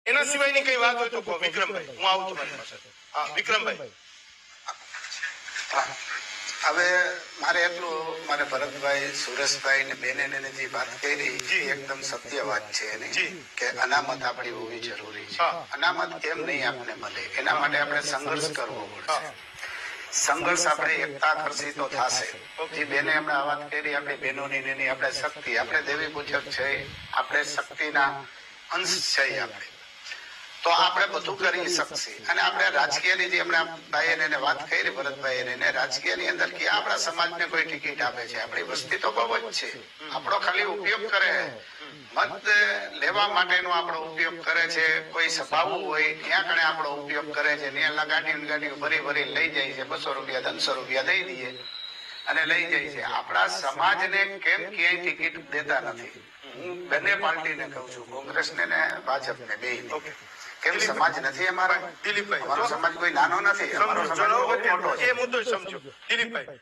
એના સિવાયની કઈ વાત હોય તો કહો. વિક્રમભાઈ, હું આવું તમારી પાસે. હા, વિક્રમભાઈ. હવે મારે એટલું, મારે ભરતભાઈ, સુરેશભાઈ ને બેને જે વાત કરી એકદમ સત્ય વાત છે એની, કે અનામત આપણી હોવી જરૂરી છે. અનામત કેમ નહીં આપણને મળે, એના માટે આપણે સંઘર્ષ કરવો પડશે. સંઘર્ષ આપણે એકતા કરશી તો થશે. જે બેને હમણાં વાત કરી આપણી બહેનોની એની, આપણે શક્તિ, આપણે દેવી પૂજક છે, આપણે શક્તિના અંશ છે આપણે, તો આપણે બધું કરી શકશે. અને આપણે રાજકીયની જે હમણાં ભાઈ એને વાત કરી ભરતભાઈ એને, રાજકીયની અંદર કે આપણા સમાજને કોઈ ટિકિટ આપે છે, આપણી વસ્તી તો બહુ જ છે, આપણો ખાલી ઉપયોગ કરે, મત લેવા માટેનો આપણો ઉપયોગ કરે છે. કોઈ સભાઓ હોય ત્યાં કણે આપણો ઉપયોગ કરે છે, ત્યાં ગાડીઓ ભરી ભરી લઈ જાય છે, 200 રૂપિયા 300 રૂપિયા દઈ દઈએ અને લઈ જાય છે. આપણા સમાજને કેમ ક્યાંય ટિકિટ દેતા નથી? હું બંને પાર્ટીને કહું છું, કોંગ્રેસને ને ભાજપને, બે. કેમ સમાજ નથી અમારા? દિલીપભાઈ, અમારો સમાજ કોઈ નાનો નથી, અમારો સમાજ બહુ મોટો છે. એ મુદ્દો સમજો દિલીપભાઈ.